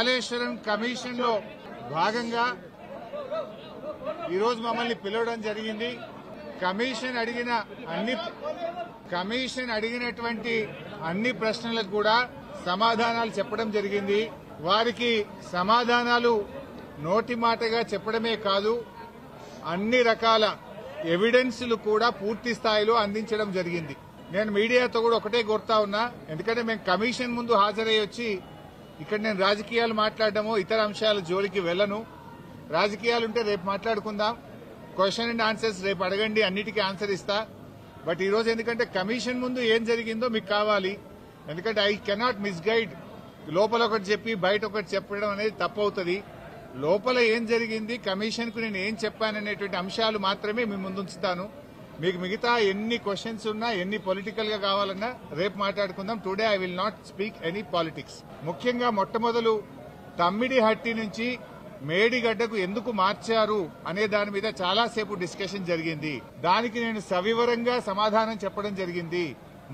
Kaleshwaram commission లో భాగంగా ఈరోజు మమ్మల్ని పిలవడం జరిగింది. కమిషన్ అడిగినటువంటి అన్ని ప్రశ్నలకు కూడా సమాధానాలు చెప్పడం జరిగింది. వారికి సమాధానాలు నోటి మాటగా చెప్పడమే కాదు, అన్ని రకాల ఎవిడెన్స్లు కూడా పూర్తి స్థాయిలో అందించడం జరిగింది. నేను మీడియాతో కూడా ఒకటే కోరుతా ఉన్నా, ఎందుకంటే మేము కమిషన్ ముందు హాజరై వచ్చి ఇక్కడ నేను రాజకీయాలు మాట్లాడడమో ఇతర అంశాల జోలికి వెళ్లను. రాజకీయాలుంటే రేపు మాట్లాడుకుందాం, క్వశ్చన్ అండ్ ఆన్సర్స్ రేపు అడగండి, అన్నిటికీ ఆన్సర్ ఇస్తా. బట్ ఈ రోజు ఎందుకంటే కమిషన్ ముందు ఏం జరిగిందో మీకు కావాలి, ఎందుకంటే ఐ కెనాట్ మిస్గైడ్. లోపల ఒకటి చెప్పి బయట ఒకటి చెప్పడం అనేది తప్పవుతుంది. లోపల ఏం జరిగింది, కమిషన్ కు నేను ఏం చెప్పాననేటువంటి అంశాలు మాత్రమే మీ ముందుంచుతాను. మీకు మిగతా ఎన్ని క్వశ్చన్స్ ఉన్నా, ఎన్ని పొలిటికల్ గా కావాలన్నా రేపు మాట్లాడుకుందాం. Today I will not speak any politics. ముఖ్యంగా మొట్టమొదలు తమ్మిడిహట్టి నుంచి మేడిగడ్డకు ఎందుకు మార్చారు అనే దాని మీద చాలాసేపు డిస్కషన్ జరిగింది. దానికి నేను సవివరంగా సమాధానం చెప్పడం జరిగింది.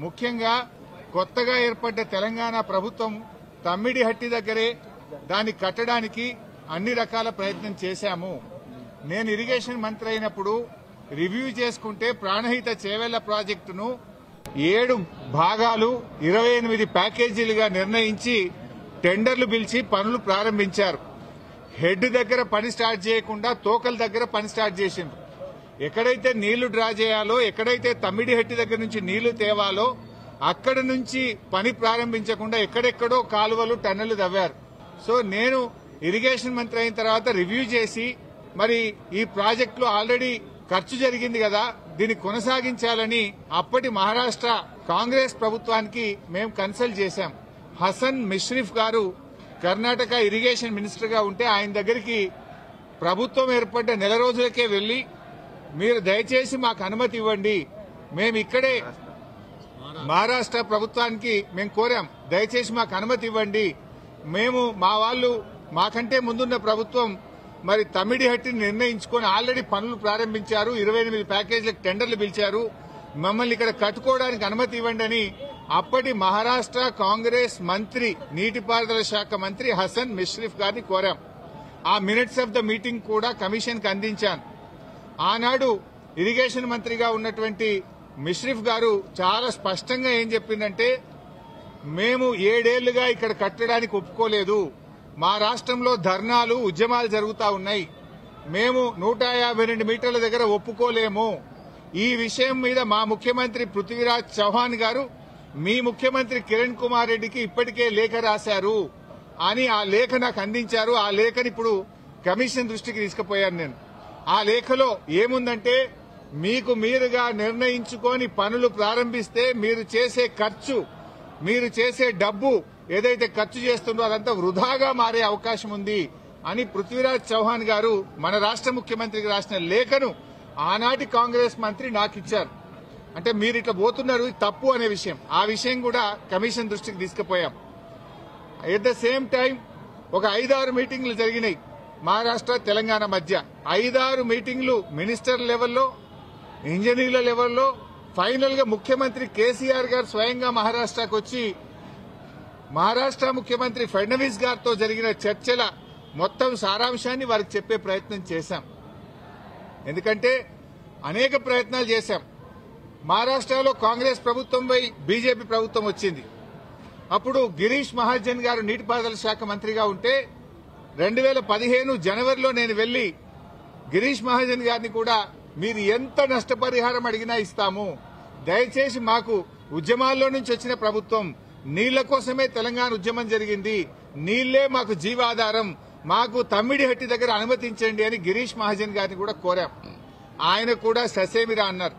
ముఖ్యంగా కొత్తగా ఏర్పడ్డ తెలంగాణ ప్రభుత్వం తమ్మిడిహట్టి దగ్గరే దాన్ని కట్టడానికి అన్ని రకాల ప్రయత్నం చేశాము. నేను ఇరిగేషన్ మంత్రి అయినప్పుడు రివ్యూ చేసుకుంటే ప్రాణహిత చేవెళ్ల ప్రాజెక్టును 7 భాగాలు 28 ప్యాకేజీలుగా నిర్ణయించి టెండర్లు పిలిచి పనులు ప్రారంభించారు. హెడ్ దగ్గర పని స్టార్ట్ చేయకుండా తోకల దగ్గర పని స్టార్ట్ చేసిండ్రు. ఎక్కడైతే నీళ్లు డ్రా చేయాలో, ఎక్కడైతే తమ్మిడిహట్టి దగ్గర నుంచి నీళ్లు తేవాలో అక్కడ నుంచి పని ప్రారంభించకుండా ఎక్కడెక్కడో కాలువలు టన్నెలు తవ్వారు. సో నేను ఇరిగేషన్ మంత్రి అయిన తర్వాత రివ్యూ చేసి మరి ఈ ప్రాజెక్టులో ఆల్రెడీ ఖర్చు జరిగింది కదా, దీన్ని కొనసాగించాలని అప్పటి మహారాష్ట్ర కాంగ్రెస్ ప్రభుత్వానికి మేము కన్సల్ట్ చేశాం. హసన్ మిష్రిఫ్ గారు కర్ణాటక ఇరిగేషన్ మినిస్టర్ గా ఉంటే ఆయన దగ్గరికి ప్రభుత్వం ఏర్పడ్డ నెల రోజులకే వెళ్లి మీరు దయచేసి మాకు అనుమతి ఇవ్వండి, మేము ఇక్కడే మహారాష్ట్ర ప్రభుత్వానికి మేము కోరాం, దయచేసి మాకు అనుమతి ఇవ్వండి, మేము మా వాళ్ళు మాకంటే ముందున్న ప్రభుత్వం మరి తమ్మిడిహట్టిని నిర్ణయించుకొని ఆల్రెడీ పనులు ప్రారంభించారు, 28 ప్యాకేజీలకు టెండర్లు పిలిచారు, మమ్మల్ని ఇక్కడ కట్టుకోవడానికి అనుమతి ఇవ్వండి అని అప్పటి మహారాష్ట్ర కాంగ్రెస్ మంత్రి, నీటిపారుదల శాఖ మంత్రి హసన్ మిష్రిఫ్ గారిని కోరాం. ఆ మినిట్స్ ఆఫ్ ద మీటింగ్ కూడా కమిషన్ కి అందించాను. ఆనాడు ఇరిగేషన్ మంత్రిగా ఉన్నటువంటి మిష్రిఫ్ గారు చాలా స్పష్టంగా ఏం చెప్పిందంటే, మేము 7 ఏళ్లుగా ఇక్కడ కట్టడానికి ఒప్పుకోలేదు, మా రాష్ట్రంలో ధర్నాలు ఉద్యమాలు జరుగుతా ఉన్నాయి, మేము 152 మీటర్ల దగ్గర ఒప్పుకోలేము, ఈ విషయం మీద మా ముఖ్యమంత్రి పృథ్వీరాజ్ చౌహాన్ గారు మీ ముఖ్యమంత్రి కిరణ్ కుమార్ రెడ్డికి ఇప్పటికే లేఖ రాశారు అని ఆ లేఖ నాకు అందించారు. ఆ లేఖని ఇప్పుడు కమిషన్ దృష్టికి తీసుకుపోయాను నేను. ఆ లేఖలో ఏముందంటే, మీకు మీరుగా నిర్ణయించుకొని పనులు ప్రారంభిస్తే మీరు చేసే ఖర్చు, మీరు చేసే డబ్బు ఏదైతే ఖర్చు చేస్తుందో అదంతా వృధాగా మారే అవకాశం ఉంది అని పృథ్వీరాజ్ చౌహాన్ గారు మన రాష్ట్ర ముఖ్యమంత్రికి రాసిన లేఖను ఆనాటి కాంగ్రెస్ మంత్రి నాకు ఇచ్చారు. అంటే మీరు ఇట్లా పోతున్నారు, తప్పు అనే విషయం, ఆ విషయం కూడా కమిషన్ దృష్టికి తీసుకుపోయాం. ఎట్ ద సేమ్ టైం ఒక 5-6 మీటింగ్లు జరిగినాయి మహారాష్ట్ర తెలంగాణ మధ్య. 5-6 మీటింగ్లు మినిస్టర్ లెవెల్లో, ఇంజనీర్ల లెవెల్లో, ఫైనల్ గా ముఖ్యమంత్రి కేసీఆర్ గారు స్వయంగా మహారాష్ట్రకు వచ్చి మహారాష్ట్ర ముఖ్యమంత్రి ఫడ్నవీస్ గారితో జరిగిన చర్చల మొత్తం సారాంశాన్ని వారికి చెప్పే ప్రయత్నం చేశాం. ఎందుకంటే అనేక ప్రయత్నాలు చేశాం. మహారాష్ట్రలో కాంగ్రెస్ ప్రభుత్వంపై బీజేపీ ప్రభుత్వం వచ్చింది. అప్పుడు గిరీష్ మహాజన్ గారు నీటిపారుదల శాఖ మంత్రిగా ఉంటే 2015 జనవరిలో నేను వెళ్లి గిరీష్ మహాజన్ గారిని కూడా మీరు ఎంత నష్టపరిహారం అడిగినా ఇస్తాము, దయచేసి మాకు ఉద్యమాల్లో నుంచి వచ్చిన ప్రభుత్వం, నీళ్ల కోసమే తెలంగాణ ఉద్యమం జరిగింది, నీళ్లే మాకు జీవాధారం, మాకు తమ్మిడిహట్టి దగ్గర అనుమతించండి అని గిరీష్ మహాజన్ గారిని కూడా కోరాం. ఆయన కూడా ససేమిరా అన్నారు.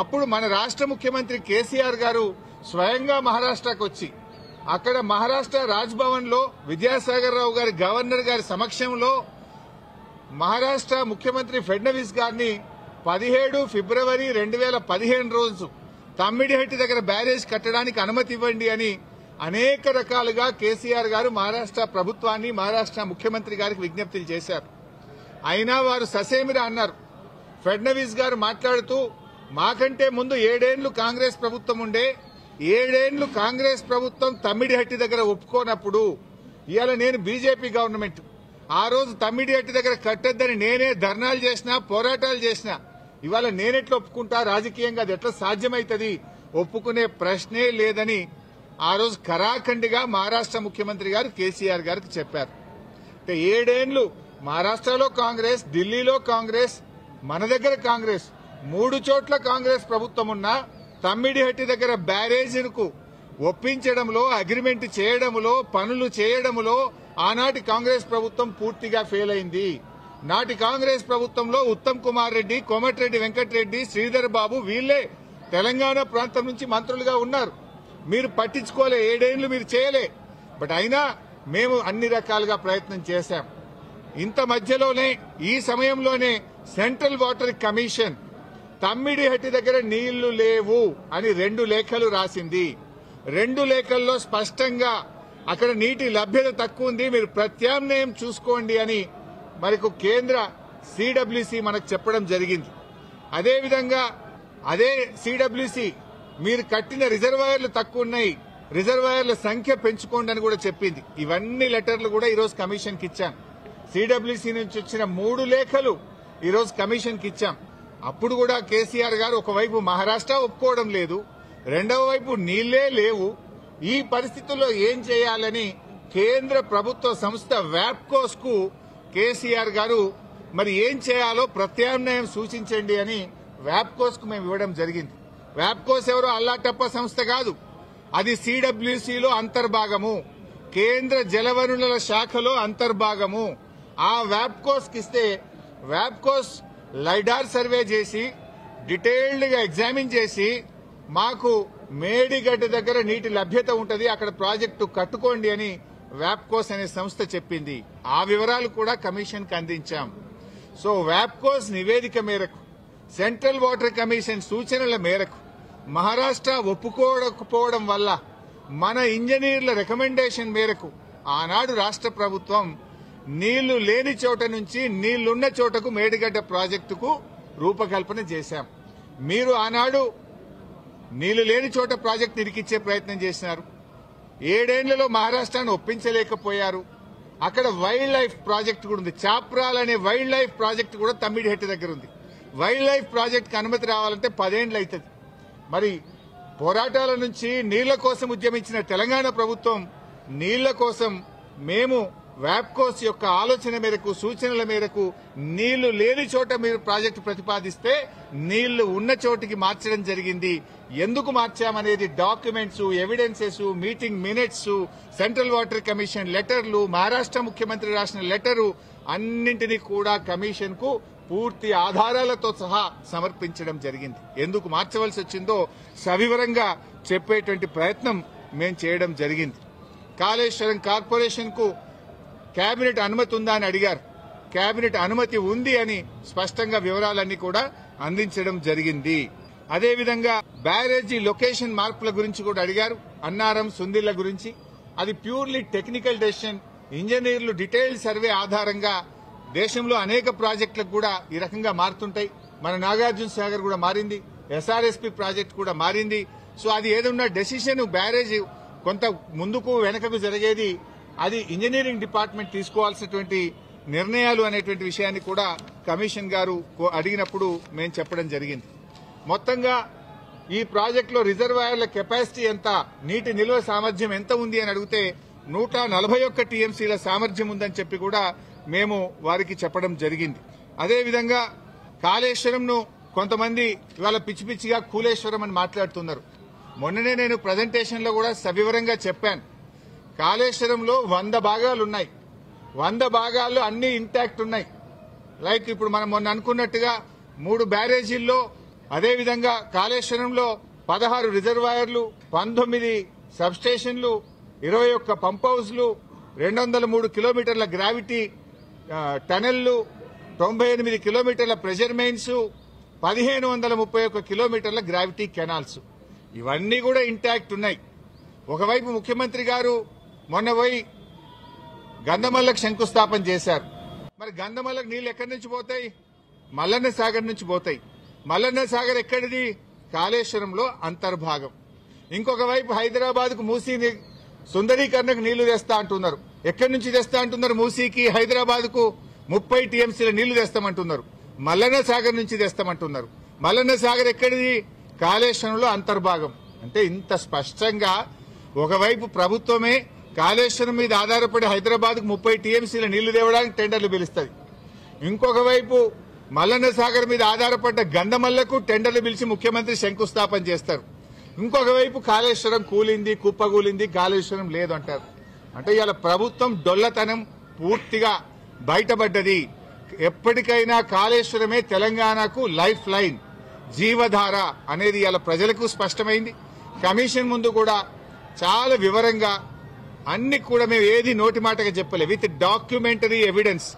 అప్పుడు మన రాష్ట్ర ముఖ్యమంత్రి కేసీఆర్ గారు స్వయంగా మహారాష్ట్రకు వచ్చి అక్కడ మహారాష్ట్ర రాజ్భవన్ లో విద్యాసాగర్ రావు గారి గవర్నర్ గారి సమక్షంలో మహారాష్ట్ర ముఖ్యమంత్రి ఫడ్నవీస్ గారిని 17 ఫిబ్రవరి 2015 రోజు తమ్మిడిహట్టి దగ్గర బ్యారేజ్ కట్టడానికి అనుమతి ఇవ్వండి అని అనేక రకాలుగా కేసీఆర్ గారు మహారాష్ట్ర ప్రభుత్వాన్ని, మహారాష్ట్ర ముఖ్యమంత్రి గారికి విజ్ఞప్తులు చేశారు. అయినా వారు ససేమిరా అన్నారు. ఫడ్నవీస్ గారు మాట్లాడుతూ, మాకంటే ముందు 7 ఏళ్లు కాంగ్రెస్ ప్రభుత్వం ఉండే, 7 ఏళ్లు కాంగ్రెస్ ప్రభుత్వం తమ్మిడిహట్టి దగ్గర ఒప్పుకోనప్పుడు ఇవాళ నేను బీజేపీ గవర్నమెంట్ ఆ రోజు తమ్మిడిహట్టి దగ్గర కట్టొద్దని నేనే ధర్నాలు చేసినా పోరాటాలు చేసినా ఇవాళ నేనెట్లా ఒప్పుకుంటా రాజకీయంగా అది ఎట్లా సాధ్యమైతుంది ఒప్పుకునే ప్రశ్నే లేదని ఆ రోజు కరాఖండిగా మహారాష్ట్ర ముఖ్యమంత్రి గారు కేసీఆర్ గారికి చెప్పారు. 7 ఏళ్లు మహారాష్ట్రలో కాంగ్రెస్, ఢిల్లీలో కాంగ్రెస్, మన దగ్గర కాంగ్రెస్, 3 చోట్ల కాంగ్రెస్ ప్రభుత్వం ఉన్నా తమ్మిడిహట్టి దగ్గర బ్యారేజీలకు ఒప్పించడంలో, అగ్రిమెంట్ చేయడంలో, పనులు చేయడంలో ఆనాటి కాంగ్రెస్ ప్రభుత్వం పూర్తిగా ఫెయిల్ అయింది. నాటి కాంగ్రెస్ ప్రభుత్వంలో ఉత్తమ్ కుమార్ రెడ్డి, కోమటిరెడ్డి వెంకటరెడ్డి, శ్రీధర్ బాబు వీళ్లే తెలంగాణ ప్రాంతం నుంచి మంత్రులుగా ఉన్నారు. మీరు పట్టించుకోలే, 7 ఏళ్లు మీరు చేయలే. బట్ అయినా మేము అన్ని రకాలుగా ప్రయత్నం చేశాం. ఇంత మధ్యలోనే ఈ సమయంలోనే సెంట్రల్ వాటర్ కమిషన్ తమ్మిడిహట్టి దగ్గర నీళ్లు లేవు అని 2 లేఖలు రాసింది. 2 లేఖల్లో స్పష్టంగా అక్కడ నీటి లభ్యత తక్కువ ఉంది, మీరు ప్రత్యామ్నాయం చూసుకోండి అని మనకు కేంద్ర సిడబ్ల్యూసి మనకు చెప్పడం జరిగింది. అదేవిధంగా అదే సిడబ్ల్యూసి మీరు కట్టిన రిజర్వాయర్లు తక్కువ ఉన్నాయి, రిజర్వాయర్ల సంఖ్య పెంచుకోండి అని కూడా చెప్పింది. ఇవన్నీ లెటర్లు కూడా ఈరోజు కమిషన్కి ఇచ్చాం. సిడబ్ల్యూసి నుంచి వచ్చిన 3 లేఖలు ఈరోజు కమిషన్కి ఇచ్చాం. అప్పుడు కూడా కేసీఆర్ గారు ఒకవైపు మహారాష్ట్ర ఒప్పుకోవడం లేదు, రెండవ వైపు నీళ్లే లేవు. ఈ పరిస్థితుల్లో ఏం చేయాలని కేంద్ర ప్రభుత్వ సంస్థ వ్యాప్కోస్ కు కేసీఆర్ గారు మరి ఏం చేయాలో ప్రత్యామ్నాయం సూచించండి అని వ్యాప్కోస్ కు మేము ఇవ్వడం జరిగింది. వ్యాప్కోస్ ఎవరో అల్లాటప్ప సంస్థ కాదు, అది సిడబ్ల్యూసీలో అంతర్భాగము, కేంద్ర జలవనరుల శాఖలో అంతర్భాగము. ఆ వ్యాప్కోస్ కి ఇస్తే వ్యాప్కోస్ లైడార్ సర్వే చేసి డీటెయిల్డ్ గా ఎగ్జామిన్ చేసి మాకు మేడిగడ్డ దగ్గర నీటి లభ్యత ఉంటది, అక్కడ ప్రాజెక్టు కట్టుకోండి అని వ్యాప్కోస్ అనే సంస్థ చెప్పింది. ఆ వివరాలు కూడా కమిషన్ కి అందించాం. సో వ్యాప్కోస్ నివేదిక మేరకు, సెంట్రల్ వాటర్ కమిషన్ సూచనల మేరకు మహారాష్ట్ర ఒప్పుకోకపోవడం వల్ల మన ఇంజనీర్ల రికమెండేషన్ మేరకు ఆనాడు రాష్ట్ర ప్రభుత్వం నీళ్లు లేని చోట నుంచి నీళ్లున్న చోటకు మేడిగడ్డ ప్రాజెక్టుకు రూపకల్పన చేశాం. మీరు ఆనాడు నీళ్లు లేని చోట ప్రాజెక్టు ఇరికిచ్చే ప్రయత్నం చేసినారు. 7 ఏళ్లలో మహారాష్ట్రను ఒప్పించలేకపోయారు. అక్కడ వైల్డ్ లైఫ్ ప్రాజెక్టు కూడా ఉంది, చాప్రాల్ అనే వైల్డ్ లైఫ్ ప్రాజెక్టు కూడా తమ్మిడిహట్టి దగ్గర ఉంది. వైల్డ్ లైఫ్ ప్రాజెక్టుకు అనుమతి రావాలంటే 10 ఏళ్లు అవుతుంది. మరి పోరాటాల నుంచి నీళ్ల కోసం ఉద్యమించిన తెలంగాణ ప్రభుత్వం నీళ్ల కోసం మేము వ్యాప్కోస్ యొక్క ఆలోచన మేరకు, సూచనల మేరకు నీళ్లు లేని చోట మీరు ప్రాజెక్టు ప్రతిపాదిస్తే నీళ్లు ఉన్న చోటికి మార్చడం జరిగింది. ఎందుకు మార్చామనేది documents, evidences, meeting minutes, central water commission లెటర్లు, మహారాష్ట్ర ముఖ్యమంత్రి రాసిన లెటరు అన్నింటినీ కూడా కమిషన్ కు పూర్తి ఆధారాలతో సహా సమర్పించడం జరిగింది. ఎందుకు మార్చవలసి వచ్చిందో సవివరంగా చెప్పేటువంటి ప్రయత్నం మేము చేయడం జరిగింది. కాళేశ్వరం కార్పొరేషన్ కు కేబినెట్ అనుమతి ఉందా అని అడిగారు. కేబినెట్ అనుమతి ఉంది అని స్పష్టంగా వివరాలన్నీ కూడా అందించడం జరిగింది. అదేవిధంగా బ్యారేజీ లొకేషన్ మార్పుల గురించి కూడా అడిగారు, అన్నారం, సుందిళ్ల గురించి. అది ప్యూర్లీ టెక్నికల్ డెసిషన్. ఇంజనీర్లు డీటెయిల్డ్ సర్వే ఆధారంగా దేశంలో అనేక ప్రాజెక్టులకు కూడా ఈ రకంగా మారుతుంటాయి. మన నాగార్జున సాగర్ కూడా మారింది, ఎస్ఆర్ఎస్పీ ప్రాజెక్టు కూడా మారింది. సో అది ఏదన్నా డెసిషన్ బ్యారేజ్ కొంత ముందుకు వెనకకు జరిగేది అది ఇంజనీరింగ్ డిపార్ట్మెంట్ తీసుకోవాల్సినటువంటి నిర్ణయాలు అనేటువంటి విషయాన్ని కూడా కమిషన్ గారు అడిగినప్పుడు మేము చెప్పడం జరిగింది. మొత్తంగా ఈ ప్రాజెక్టులో రిజర్వాయర్ల కెపాసిటీ ఎంత, నీటి నిల్వ సామర్థ్యం ఎంత ఉంది అని అడిగితే 141 టీఎంసీల సామర్థ్యం ఉందని చెప్పి కూడా మేము వారికి చెప్పడం జరిగింది. అదేవిధంగా కాళేశ్వరంను కొంతమంది ఇవాళ పిచ్చి పిచ్చిగా కూలేశ్వరం అని మాట్లాడుతున్నారు. మొన్ననే నేను ప్రజెంటేషన్ లో కూడా సవివరంగా చెప్పాను. కాళేశ్వరంలో 100 భాగాలు ఉన్నాయి, 100 భాగాల్లో అన్ని ఇంటాక్ట్ ఉన్నాయి. లైక్ ఇప్పుడు మనం మొన్న అనుకున్నట్టుగా 3 బ్యారేజీల్లో, అదేవిధంగా కాళేశ్వరంలో 16 రిజర్వాయర్లు, 19 సబ్స్టేషన్లు, 21 పంప్ హౌస్లు, 203 కిలోమీటర్ల గ్రావిటీ టనెళ్లు, 98 కిలోమీటర్ల ప్రెషర్ మెయిన్స్, 1531 కిలోమీటర్ల గ్రావిటీ కెనాల్స్, ఇవన్నీ కూడా ఇంటాక్ట్ ఉన్నాయి. ఒకవైపు ముఖ్యమంత్రి గారు మొన్న పోయి గంధమల్లకు శంకుస్థాపన చేశారు. మరి గంధమల్లకు నీళ్లు ఎక్కడి నుంచి పోతాయి? మల్లన్న సాగర్ నుంచి పోతాయి. మల్లన్న సాగర్ ఎక్కడిది? కాళేశ్వరంలో అంతర్భాగం. ఇంకొక వైపు హైదరాబాద్ కు మూసీ సుందరీకరణకు నీళ్లు తెస్తా అంటున్నారు. ఎక్కడి నుంచి తెస్తా అంటున్నారు? మూసీకి హైదరాబాద్ కు 30 టీఎంసీల నీళ్లు తెస్తామంటున్నారు. మల్లన్న సాగర్ నుంచి తెస్తామంటున్నారు. మల్లన్న సాగర్ ఎక్కడిది? కాళేశ్వరంలో అంతర్భాగం. అంటే ఇంత స్పష్టంగా ఒకవైపు ప్రభుత్వమే కాళేశ్వరం మీద ఆధారపడి హైదరాబాద్ కు 30 టీఎంసీల నీళ్లు తేవడానికి టెండర్లు పిలుస్తుంది. ఇంకొక వైపు మల్లన్న సాగర్ మీద ఆధారపడ్డ గంధమల్లకు టెండర్లు పిలిచి ముఖ్యమంత్రి శంకుస్థాపన చేస్తారు. ఇంకొక వైపు కాళేశ్వరం కూలింది, కుప్పగూలింది, కాళేశ్వరం లేదు అంటారు. అంటే ఇవాళ ప్రభుత్వం డొల్లతనం పూర్తిగా బయటపడ్డది. ఎప్పటికైనా కాళేశ్వరమే తెలంగాణకు లైఫ్ లైన్, జీవధార అనేది ఇవాళ ప్రజలకు స్పష్టమైంది. కమిషన్ ముందు కూడా చాలా వివరంగా అన్ని కూడా మేము ఏది నోటి మాటగా చెప్పలే, విత్ డాక్యుమెంటరీ ఎవిడెన్స్,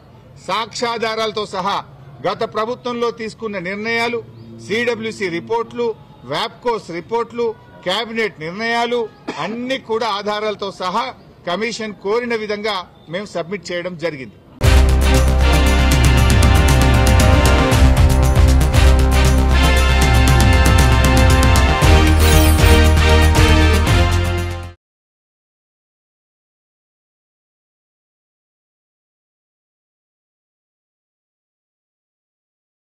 సాక్ష్యాధారాలతో సహా గత ప్రభుత్వంలో తీసుకున్న నిర్ణయాలు, సిడబ్ల్యూసి రిపోర్ట్లు, వ్యాప్కోస్ రిపోర్ట్లు, కేబినెట్ నిర్ణయాలు అన్ని కూడా ఆధారాలతో సహా కమిషన్ కోరిన విధంగా మేము సబ్మిట్ చేయడం జరిగింది.